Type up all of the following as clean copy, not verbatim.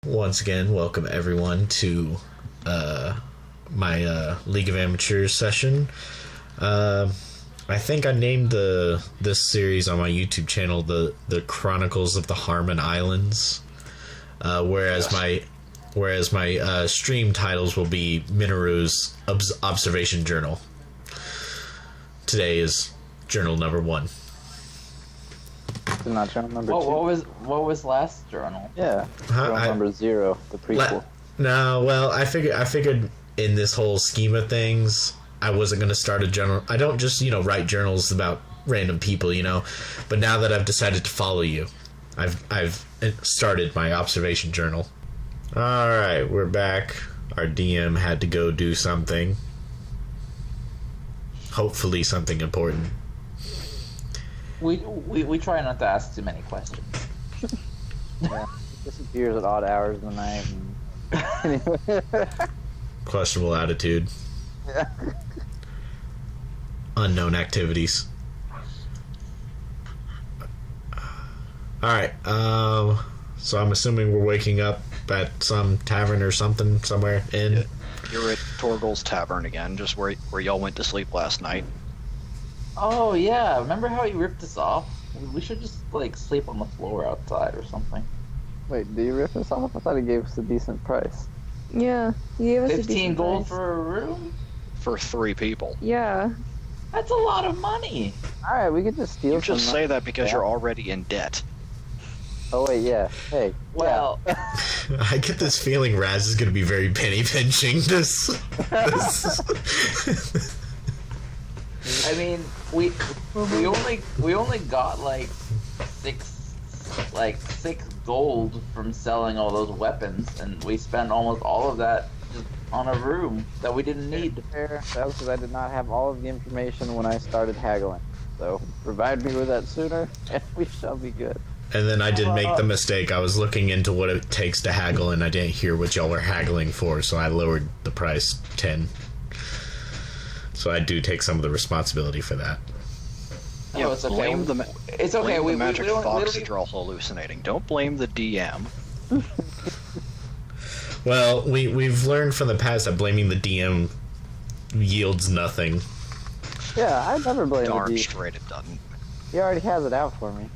Once again, welcome everyone to my League of Amateurs session. I think I named this series on my YouTube channel the Chronicles of the Harmon Islands, whereas my stream titles will be Minoru's observation journal. Today is journal number 1. Not journal number 2. What was last journal? Yeah, journal number 0, the prequel. No, well, I figured in this whole scheme of things, I wasn't going to start a journal. I don't just, write journals about random people, But now that I've decided to follow you, I've started my observation journal. All right, we're back. Our DM had to go do something. Hopefully something important. We try not to ask too many questions. Yeah, he disappears at odd hours of the night. Anyway. Questionable attitude. Yeah. Unknown activities. Alright, so I'm assuming we're waking up at some tavern or something somewhere in... Yeah. You're at Torgal's Tavern again, just where y'all went to sleep last night. Oh yeah, remember how he ripped us off? We should just sleep on the floor outside or something. Wait, did you rip us off? I thought he gave us a decent price. Yeah, he gave us 15 a gold price. for a room? For 3 people. Yeah. That's a lot of money. Alright, we could just steal You some just say that because you're already in debt. Oh wait, yeah. Hey. Well, I get this feeling Raz is going to be very penny pinching this. I mean, we only got 6 gold from selling all those weapons, and we spent almost all of that just on a room that we didn't need. Fair. That was because I did not have all of the information when I started haggling. So provide me with that sooner, and we shall be good. And then I did make the mistake. I was looking into what it takes to haggle, and I didn't hear what y'all were haggling for, so I lowered the price 10. So I do take some of the responsibility for that. Yeah, it's okay. blame the It's okay. blame We the magic don't, fox we that you're all hallucinating. Don't blame the DM. Well, we've learned from the past that blaming the DM yields nothing. Yeah, I never blame Darn the D. straight it doesn't. He already has it out for me.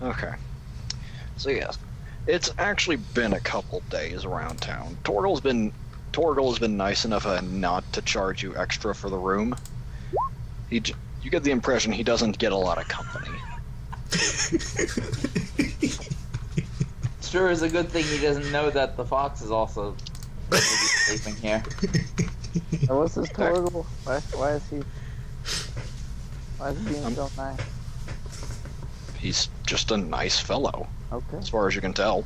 Okay. So yes, it's actually been a couple days around town. Torgal has been nice enough not to charge you extra for the room. You get the impression he doesn't get a lot of company. Sure is a good thing he doesn't know that the fox is also sleeping here. And what's this Torgal? Why is he being so nice? He's just a nice fellow, Okay, as far as you can tell.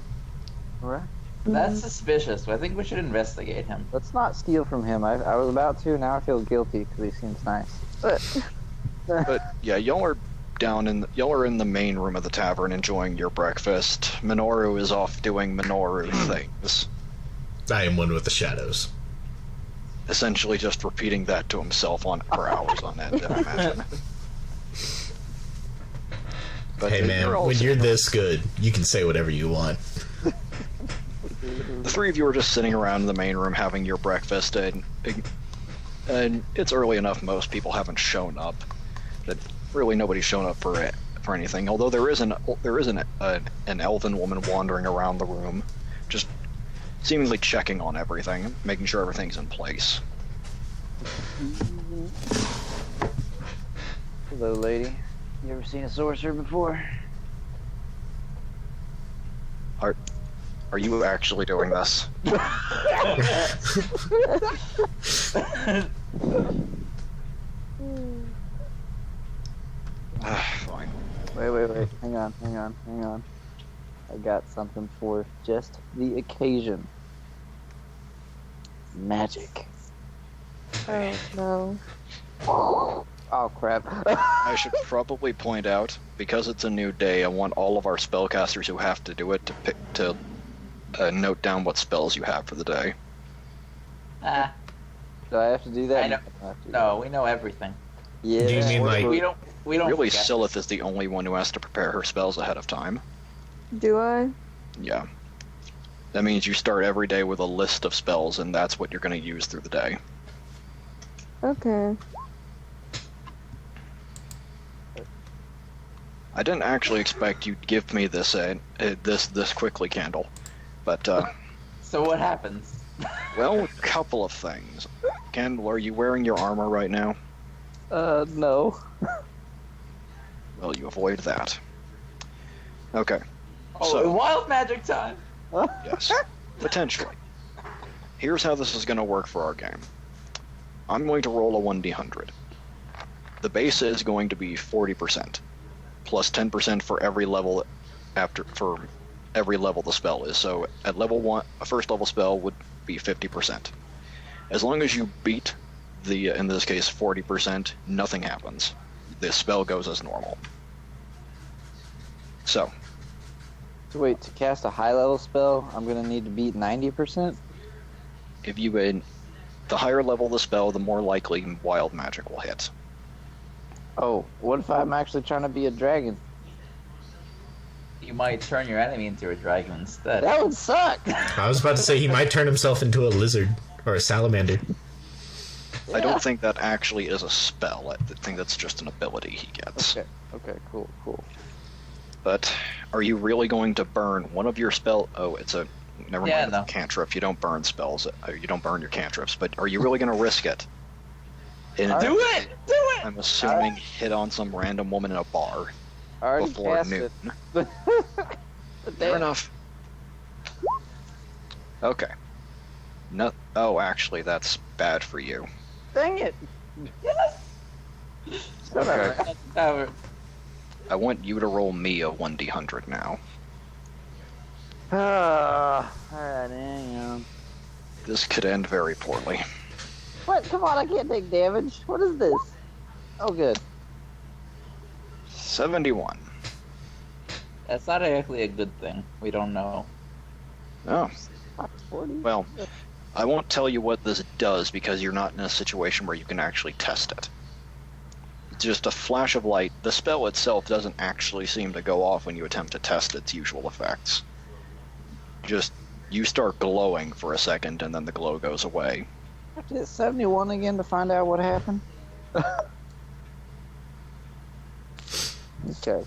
alright. That's suspicious. I think we should investigate him. Let's not steal from him. I was about to, now I feel guilty because he seems nice. But yeah, y'all are in the main room of the tavern enjoying your breakfast. Minoru is off doing Minoru things. I am one with the shadows. Essentially just repeating that to himself for hours on end, I imagine. But Hey man, when you're this good, you can say whatever you want. The 3 of you are just sitting around in the main room having your breakfast, and it's early enough. Most people haven't shown up. That really nobody's shown up for anything. Although there is an elven woman wandering around the room, just seemingly checking on everything, making sure everything's in place. Hello, lady. You ever seen a sorcerer before? Are you actually doing this? Fine. Wait. Hang on. I got something for just the occasion. Magic. Oh, no. Oh, crap. I should probably point out, because it's a new day, I want all of our spellcasters who have to do it to note down what spells you have for the day. Ah, Do I have to do that? I know. don't have to. no, we know everything. Yeah. Do you mean like... We don't. Really, forget. Sleyth is the only one who has to prepare her spells ahead of time. Do I? Yeah. That means you start every day with a list of spells, and that's what you're going to use through the day. Okay. I didn't actually expect you'd give me this this quickly, Kandel. But, So what happens? well, a couple of things. Kandel, are you wearing your armor right now? No. Well, you avoid that. Okay. Oh, So- wild magic time! Yes. Potentially. Here's how this is going to work for our game. I'm going to roll a 1d100. The base is going to be 40%, plus 10% for every level for every level the spell is. So at level 1, a first level spell would be 50%. As long as you beat the, in this case, 40%, nothing happens. The spell goes as normal. So, So wait, to cast a high level spell, I'm gonna need to beat 90%? if you win, the higher level the spell, the more likely wild magic will hit. Oh, what if I'm actually trying to be a dragon? You might turn your enemy into a dragon instead. That would suck! I was about to say he might turn himself into a lizard or a salamander. I don't think that actually is a spell. I think that's just an ability he gets. Okay, cool. But are you really going to burn one of your spell? Oh, it's a never Yeah, mind. It's no. a cantrip. You don't burn spells. You don't burn your cantrips. But are you really going to risk it? And Alright. Do it! Do it! I'm assuming hit on some random woman in a bar I already before cast noon. it. But Fair enough. Okay. No. Oh, actually, that's bad for you. Dang it! Yes! Whatever. Power. I want you to roll me a 1d100 now. Alright, hang on. This could end very poorly. What? Come on, I can't take damage. What is this? Oh, good. 71. That's not exactly a good thing. We don't know. Oh, 40? well, I won't tell you what this does because you're not in a situation where you can actually test it. Just a flash of light. The spell itself doesn't actually seem to go off when you attempt to test its usual effects. Just, you start glowing for a second and then the glow goes away. I have to hit 71 again to find out what happened? Okay.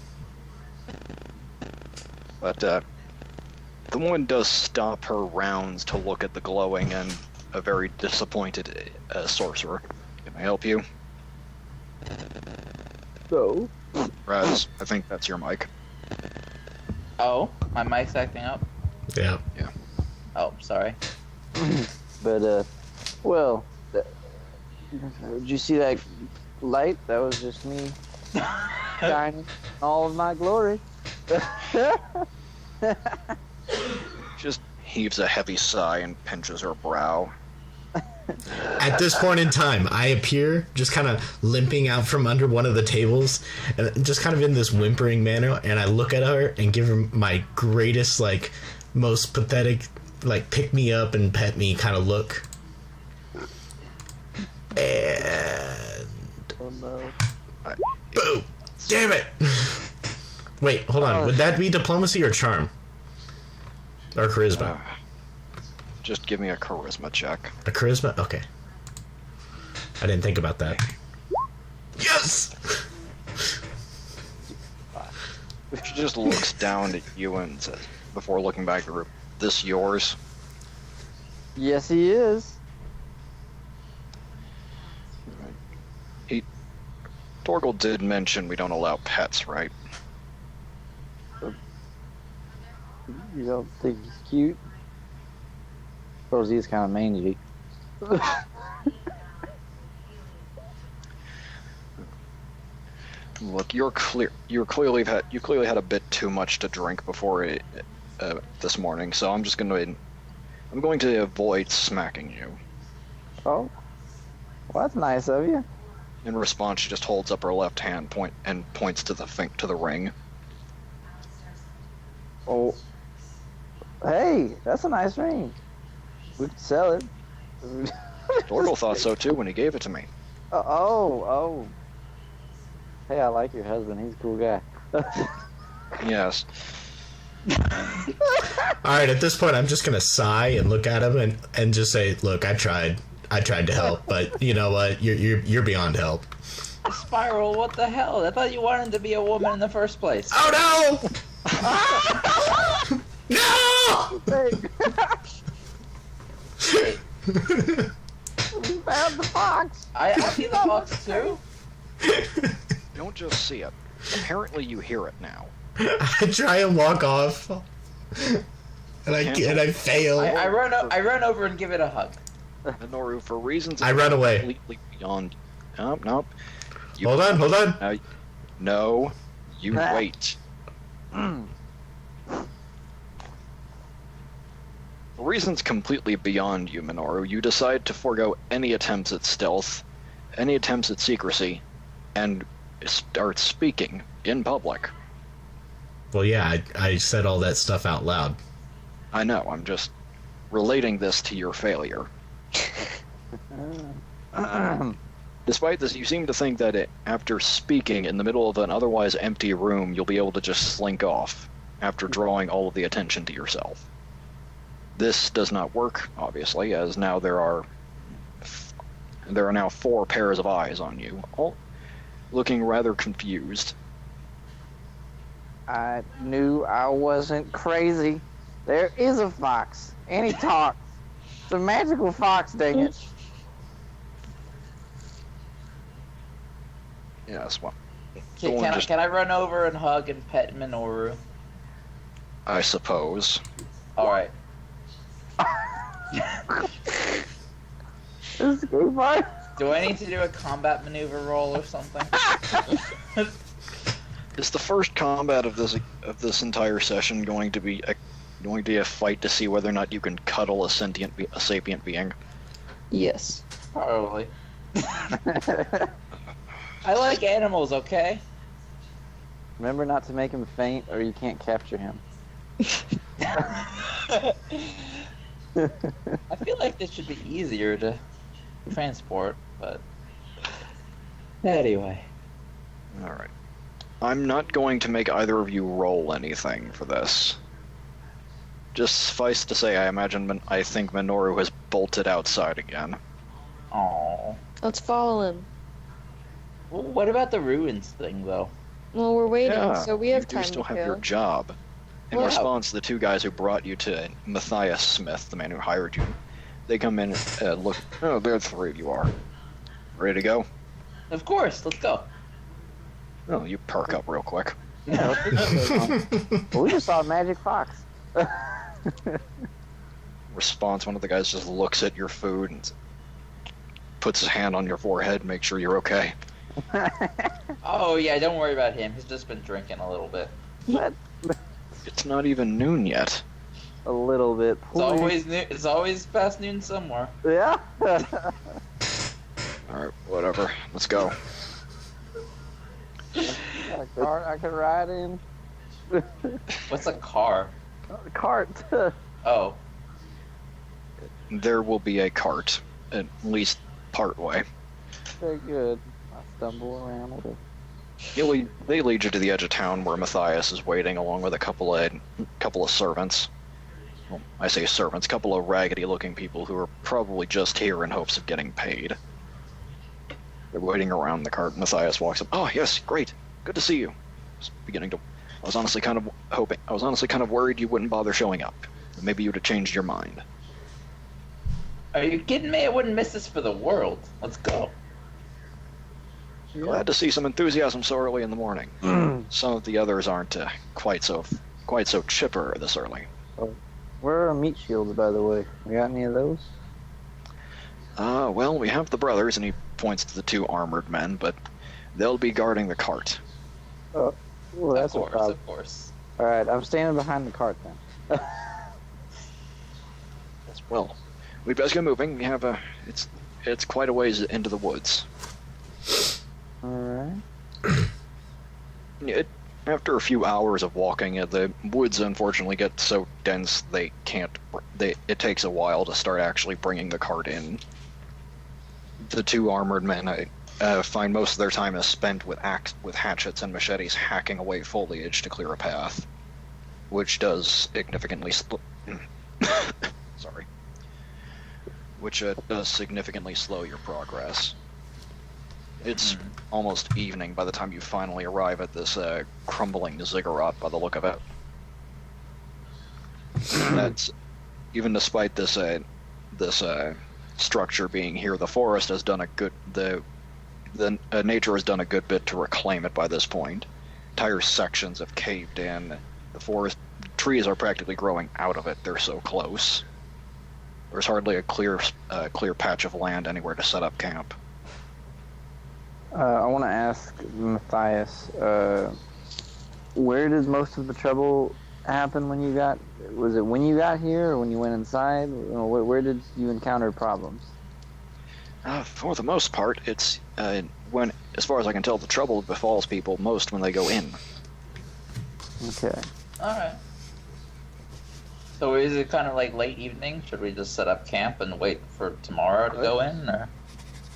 But, the woman does stop her rounds to look at the glowing and a very disappointed sorcerer. Can I help you? So? Raz, I think that's your mic. Oh, my mic's acting up? Yeah. Oh, sorry. But, well, did you see that light? That was just me shining in all of my glory. Just heaves a heavy sigh and pinches her brow. At this point in time, I appear just kind of limping out from under one of the tables, and just kind of in this whimpering manner, and I look at her and give her my greatest, like, most pathetic, like, pick me up and pet me kind of look. And Oh no. boom! Damn it! Wait, hold on. Would that be diplomacy or charm? Or charisma? Just give me a charisma check. A charisma? Okay. I didn't think about that. Yes! She just looks down at you and says, before looking back at the group, "This yours?" Yes, he is. Torgal did mention we don't allow pets, right? You don't think he's cute? Suppose he's kind of mangy. Look, you clearly had a bit too much to drink before this morning, so I'm going to avoid smacking you. Oh, well, that's nice of you. In response, she just holds up her left hand points to the ring. Oh, hey, that's a nice ring. We could sell it. Torgal thought so too when he gave it to me. Oh. Hey, I like your husband. He's a cool guy. Yes. Alright, at this point, I'm just gonna sigh and look at him and just say, look, I tried to help, but you know what? You're beyond help. Spiral, what the hell? I thought you wanted to be a woman in the first place. Oh no! No! We found the fox. I see the fox too. Don't just see it. Apparently you hear it now. I try and walk off, and I fail. I run over and give it a hug. Minoru, for reasons I run away. completely beyond... Nope. Hold on. No, you wait. For reasons completely beyond you, Minoru, you decide to forego any attempts at stealth, any attempts at secrecy, and start speaking in public. Well, yeah, I said all that stuff out loud. I know, I'm just relating this to your failure. Despite this, you seem to think that after speaking in the middle of an otherwise empty room, you'll be able to just slink off after drawing all of the attention to yourself. This does not work, obviously, as now there are now 4 pairs of eyes on you, all looking rather confused. I knew I wasn't crazy. There is a fox, and he talks. It's a magical fox, dang it. Yes, well, Can I run over and hug and pet Minoru? I suppose. Alright. Escape art? Do I need to do a combat maneuver roll or something? Is the first combat of this entire session going to be a fight to see whether or not you can cuddle a sapient being? Yes. Probably. I like animals, okay? Remember not to make him faint, or you can't capture him. I feel like this should be easier to transport, but anyway. Alright. I'm not going to make either of you roll anything for this. Just suffice to say, I think Minoru has bolted outside again. Oh. Let's follow him. Well, what about the ruins thing, though? Well, we're waiting, Yeah, so we have you time do still to have kill. your job. In Well, response, the 2 guys who brought you to Matthias Smith, the man who hired you, they come in and look. Oh, there the 3 of you are. Ready to go? Of course, let's go. Oh, you perk up real quick. Well, we just saw a magic fox. Response, one of the guys just looks at your food and puts his hand on your forehead, make sure you're okay. Oh yeah, don't worry about him. He's just been drinking a little bit. What? It's not even noon yet. A little bit. It's always past noon somewhere. Yeah. Alright, whatever. Let's go. A cart I could ride in. What's a car? A cart. Oh. There will be a cart, at least part way. Very good. I stumble around with it. They lead you to the edge of town where Matthias is waiting along with a couple of servants. Well, I say servants, couple of raggedy-looking people who are probably just here in hopes of getting paid. They're waiting around the cart. Matthias walks up. Oh, yes, great. Good to see you. I was honestly kind of worried you wouldn't bother showing up. Maybe you'd have changed your mind. Are you kidding me? I wouldn't miss this for the world. Let's go. Glad to see some enthusiasm so early in the morning. Some of the others aren't quite so chipper this early. Where are meat shields, by the way? We got any of those? Well, we have the brothers, and he points to the 2 armored men, but they'll be guarding the cart. Oh, well, that's of a course, problem. of course. All right, I'm standing behind the cart then. Well, we best get moving. We have it's quite a ways into the woods. All right. After a few hours of walking, the woods unfortunately get so dense it takes a while to start actually bringing the cart in. The 2 armored men find most of their time is spent with hatchets and machetes hacking away foliage to clear a path. which does significantly sorry, which does significantly slow your progress. It's almost evening by the time you finally arrive at this crumbling ziggurat by the look of it. That's even despite this structure being here, the forest has done a good nature has done a good bit to reclaim it by this point. Entire sections have caved in. The forest trees are practically growing out of it. They're so close. There's hardly a clear patch of land anywhere to set up camp. I want to ask Matthias, where did most of the trouble happen when you got? Was it when you got here, or when you went inside? Where did you encounter problems? For the most part, it's when, as far as I can tell, the trouble befalls people most when they go in. Okay. Alright. So is it kind of like late evening? Should we just set up camp and wait for tomorrow to go in, or?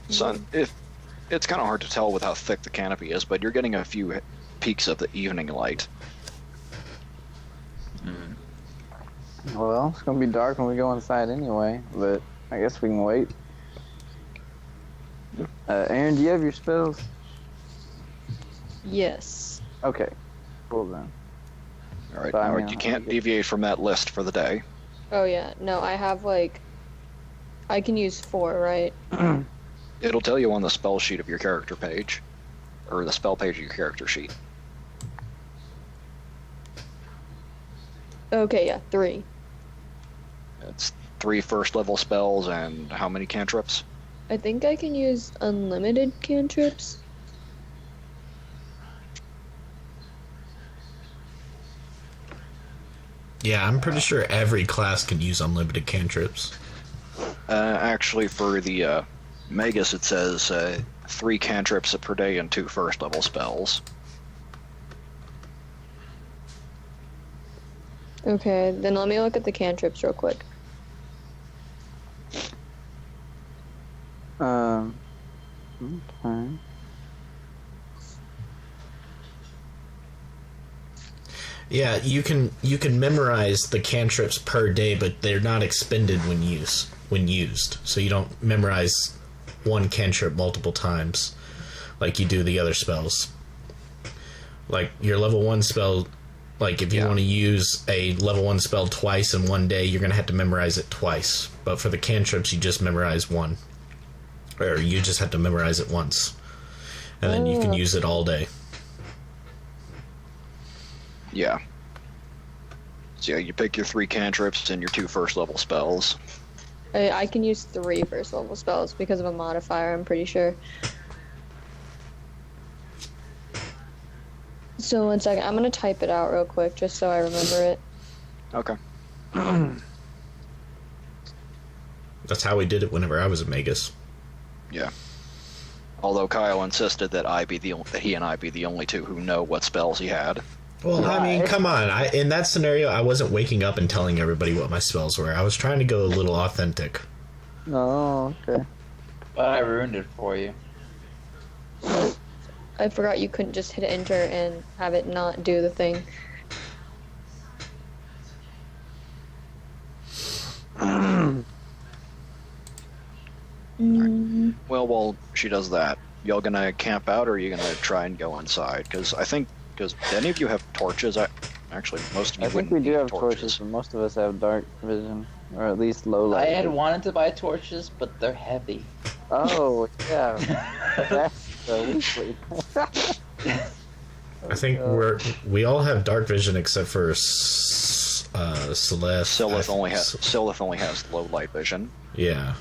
Son, it's kind of hard to tell with how thick the canopy is, but you're getting a few peaks of the evening light. Well, it's gonna be dark when we go inside anyway, but I guess we can wait. Aaron, do you have your spells? Yes. Okay. Cool then. All right, But I now mean, you can't deviate from that list for the day. Oh yeah. No, I have like. I can use 4, right? It'll tell you on the spell sheet of your character page, or the spell page of your character sheet. Okay, yeah, 3. It's 3 first level spells and how many cantrips? I think I can use unlimited cantrips. Yeah, I'm pretty sure every class can use unlimited cantrips. Actually, for the Magus, it says 3 cantrips per day and 2 first level spells. Okay, then let me look at the cantrips real quick. Okay. Yeah, you can memorize the cantrips per day, but they're not expended when used. So you don't memorize one cantrip multiple times like you do the other spells. Like your level 1 spell, like if you want to use a level 1 spell twice in one day, you're going to have to memorize it twice. But for the cantrips, you just memorize one. Or you just have to memorize it once. And then you can use it all day. Yeah. So yeah, you pick your 3 cantrips and your 2 first level spells. I can use 3 first level spells because of a modifier, I'm pretty sure. So 1 second, I'm gonna type it out real quick just so I remember it. Okay. That's how we did it whenever I was a Magus. Yeah. Although Kyle insisted that he and I be the only 2 who know what spells he had. Well, I mean, come on. In that scenario, I wasn't waking up and telling everybody what my spells were. I was trying to go a little authentic. Oh, okay. But I ruined it for you. I forgot you couldn't just hit enter and have it not do the thing. Well, while she does that, y'all gonna camp out, or are you gonna try and go inside? Because any of you have torches? Actually, most of you I think wouldn't we do need have torches, but most of us have dark vision, or at least low light. I had vision. wanted to buy torches, but they're heavy. Oh, yeah. That's weekly. I think we all have dark vision except for Sleyth. Sleyth only has low light vision. Yeah.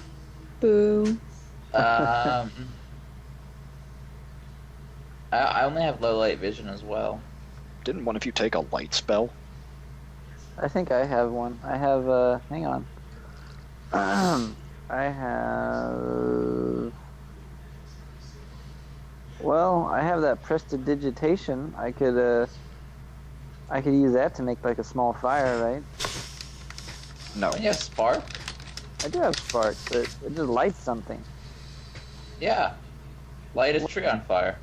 Boo. I only have low light vision as well. Didn't one of you take a light spell? I think I have one. I have, hang on. I have... Well, I have that prestidigitation. I could use that to make, like, a small fire, right? No. Don't you have spark? I do have spark, but it just lights something. Yeah. Light a tree on fire.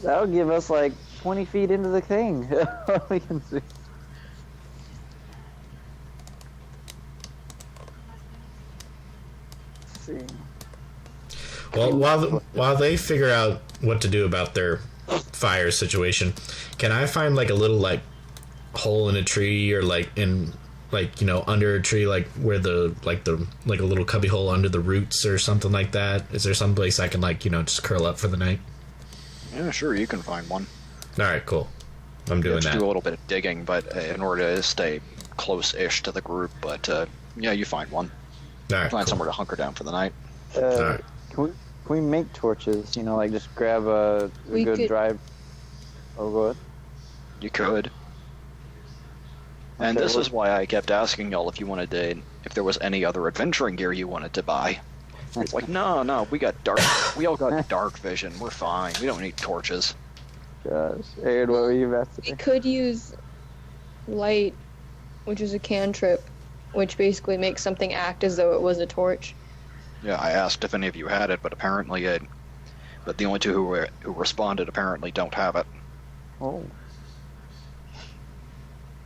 That'll give us like 20 feet into the thing. We can see. Let's see. Well, while they figure out what to do about their fire situation, can I find like a little like hole in a tree or like in like under a tree, like where the like a little cubby hole under the roots or something like that? Is there some place I can like just curl up for the night? Yeah, sure, you can find one. All right, cool. I'm doing Just that. do a little bit of digging, but in order to stay close-ish to the group. But yeah, you find one. All right, Find cool. somewhere to hunker down for the night. Alright. Can we make torches? Like just grab a We good could- drive. Oh, go ahead. You could. And Okay, this well- is why I kept asking y'all if you wanted to, if there was any other adventuring gear you wanted to buy. It's like, no, we all got dark vision. We're fine. We don't need torches. Gosh, Aaron, what were you about to We say? could use light, which is a cantrip, which basically makes something act as though it was a torch. Yeah, I asked if any of you had it, but apparently it. But the only two who responded apparently don't have it. Oh,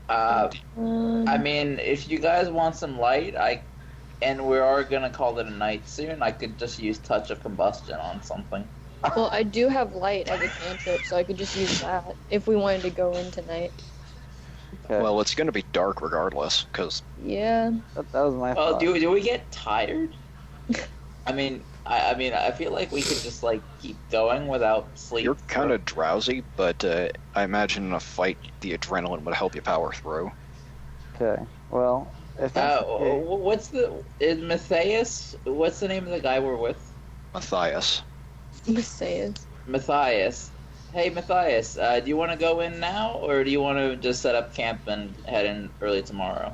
I mean, if you guys want some light, and we are gonna call it a night soon, I could just use touch of combustion on something. Well, I do have light as a cantrip, so I could just use that if we wanted to go in tonight. okay. Well, it's going to be dark regardless, because Yeah. that was my Well, thought. do we get tired? I mean, I feel like we could just like keep going without sleep. you're kind of drowsy, but I imagine in a fight, the adrenaline would help you power through. Okay. Well, if that's the case- Is Matthias? What's the name of the guy we're with? Matthias. Messiahs. Matthias. Hey, Matthias, do you want to go in now, or do you want to just set up camp and head in early tomorrow?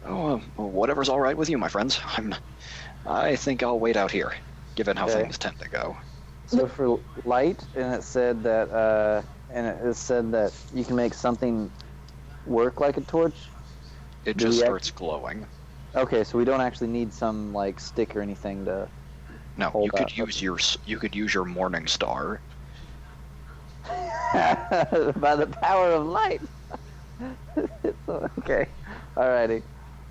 Oh, well, whatever's all right with you, my friends. I think I'll wait out here, given how Okay. things tend to go. So for light, and it said that you can make something work like a torch. It Do just we starts glowing. Okay, so we don't actually need some like stick or anything to. No, Hold you could up. you could use your morning star. By the power of light. Okay, alrighty.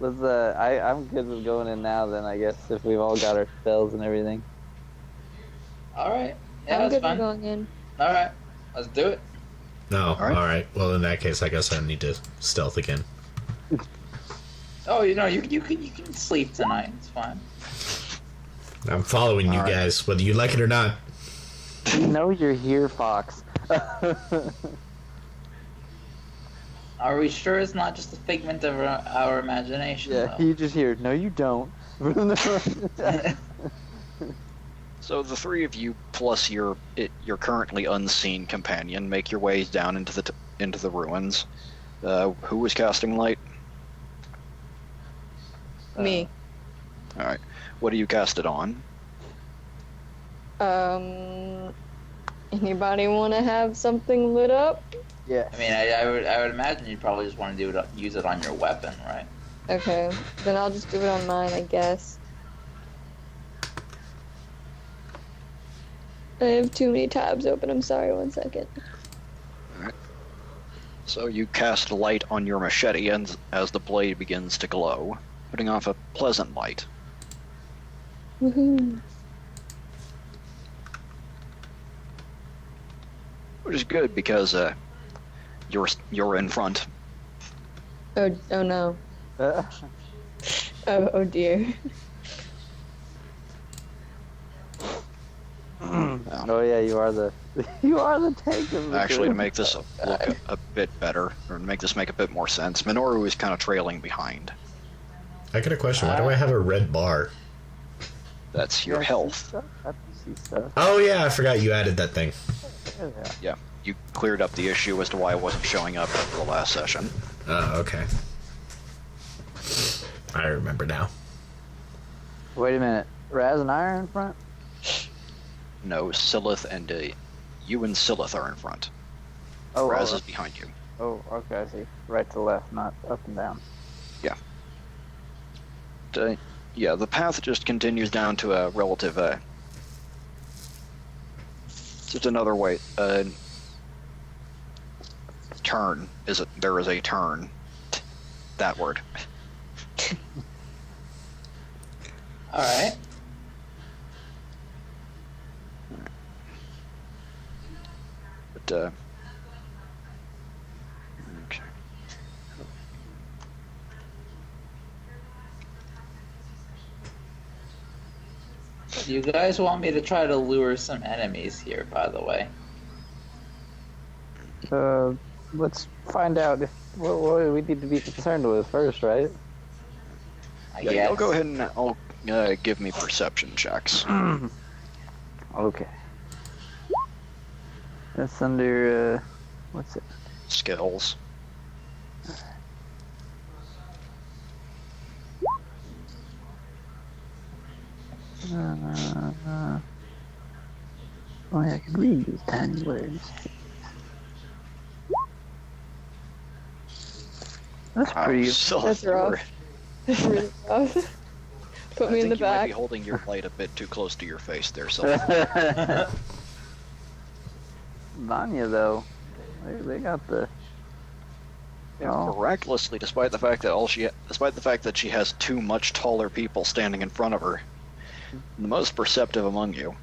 Let's. I'm good with going in now. Then I guess if we've all got our spells and everything. All right. Yeah, I'm that's good fine. with going in. All right, let's do it. No, right. all right. Well, in that case, I guess I need to stealth again. Oh, you can sleep tonight. It's fine. I'm following you All right. guys, whether you like it or not. We know you're here, Fox. Are we sure it's not just a figment of our imagination? Yeah, though? you just hear. No, you don't. So the three of you plus your currently unseen companion make your way down into the ruins. Who was casting light? Me. All right. What do you cast it on? Anybody want to have something lit up? Yeah. I mean, I would imagine you'd probably just want to use it on your weapon, right? Okay, then I'll just do it on mine, I guess. I have too many tabs open. I'm sorry. 1 second. So you cast light on your machete as the blade begins to glow, putting off a pleasant light. Woohoo! Which is good because you're in front. Oh no. Oh dear. Oh yeah, you are the tank of the Actually, to group. make this look a bit better, or to make this make a bit more sense, Minoru is kind of trailing behind. I got a question. Why do I have a red bar? That's your Yeah, health. I can see stuff. Oh yeah, I forgot you added that thing. Yeah. Yeah, you cleared up the issue as to why it wasn't showing up after the last session. Okay. I remember now. Wait a minute. Raz and I are in front? No, Sleyth and you and Sleyth are in front. Oh, Raz oh, is behind you. oh, okay, I see. Right to left, not up and down. Yeah, the path just continues down to a relative Just another way. Turn is there is a turn. That word. All right. But okay. You guys want me to try to lure some enemies here, by the way? Let's find out what we need to be concerned with first, right? I Yeah, guess. you'll go ahead and give me perception checks. Okay. That's under, what's it? Skills. Oh, yeah, I can read these tiny words. That's pretty. So That's rough. That's really rough. Put me in the you might be back. holding your light a bit too close to your face there, so Vanya, though, they got the. Oh. miraculously, despite the fact that she has two much taller people standing in front of her, the most perceptive among you.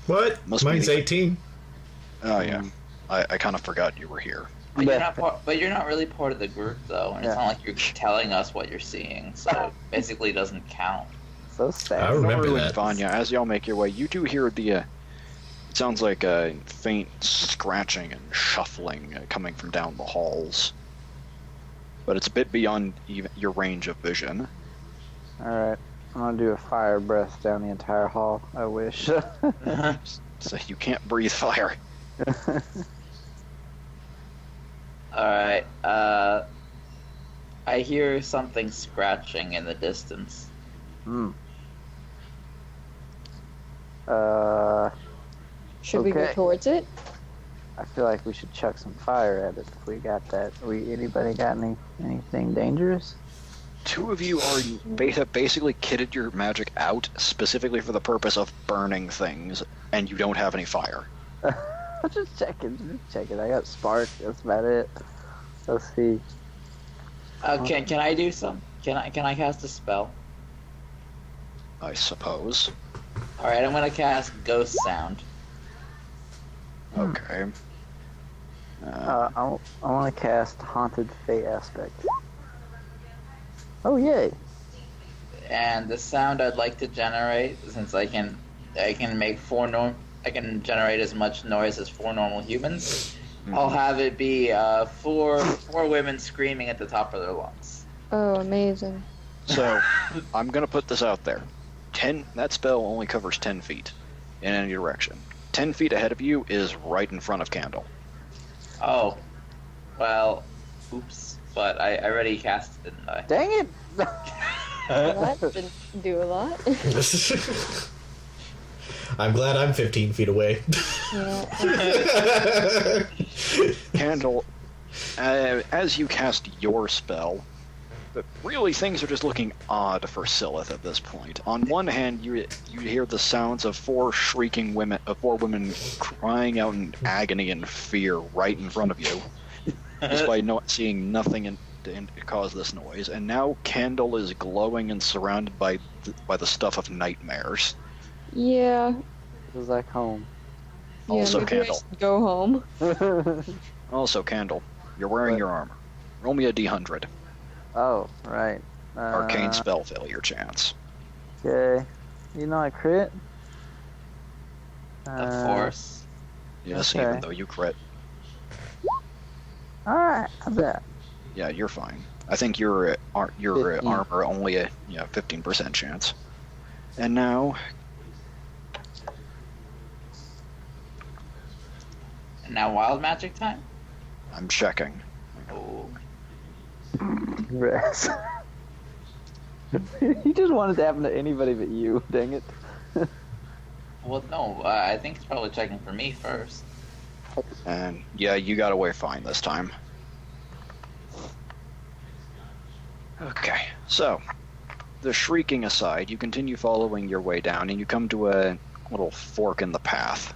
What? Must be Mine's the- 18. Oh yeah, I kind of forgot you were here. But you're not really part of the group, though, and it's Yeah. not like you're telling us what you're seeing, so it basically doesn't count. So sad. I remember Minoru that. and Vanya, as y'all make your way, you do hear the. It sounds like a faint scratching and shuffling coming from down the halls, but it's a bit beyond even your range of vision. Alright, I'm gonna do a fire breath down the entire hall. I wish. So you can't breathe fire. Alright, I hear something scratching in the distance. Hmm. Should we go Okay. towards it? I feel like we should chuck some fire at it if we got that. Anybody got anything dangerous? Two of you have basically kitted your magic out specifically for the purpose of burning things, and you don't have any fire. Just checking. I got spark. That's about it. Let's see. Can I do some? Can I cast a spell? I suppose. Alright, I'm gonna cast Ghost Sound. Okay. I want to cast Haunted Fate Aspect. Oh yay! And the sound I'd like to generate, since I can make I can generate as much noise as 4 normal humans. I'll have it be four women screaming at the top of their lungs. Oh, amazing. So, I'm gonna put this out there. That spell only covers 10 feet in any direction. 10 feet ahead of you is right in front of Kandel. Oh, well, oops. But I already cast it, didn't I? Dang it! Well, that didn't do a lot. I'm glad I'm 15 feet away. Yeah. Kandel, as you cast your spell, but really things are just looking odd for Sleyth at this point. On one hand, you hear the sounds of 4 women crying out in agony and fear right in front of you, despite not seeing nothing to cause this noise. And now Kandel is glowing and surrounded by the stuff of nightmares. Yeah. It was like home. Yeah, Also maybe I Kandel. should go home. Also, Kandel, you're wearing What? your armor. Roll me a D100. Oh, right. Arcane spell failure chance. Okay. You know I crit? Of course. Yes, Okay. even though you crit. Alright, how's that? Yeah, you're fine. I think your 15. armor only a 15% chance. And now, And now wild magic time? I'm checking. Oh. Rest. You just wanted to happen to anybody but you, dang it. Well, no, I think it's probably checking for me first. And yeah, you got away fine this time. Okay, so the shrieking aside, you continue following your way down, and you come to a little fork in the path.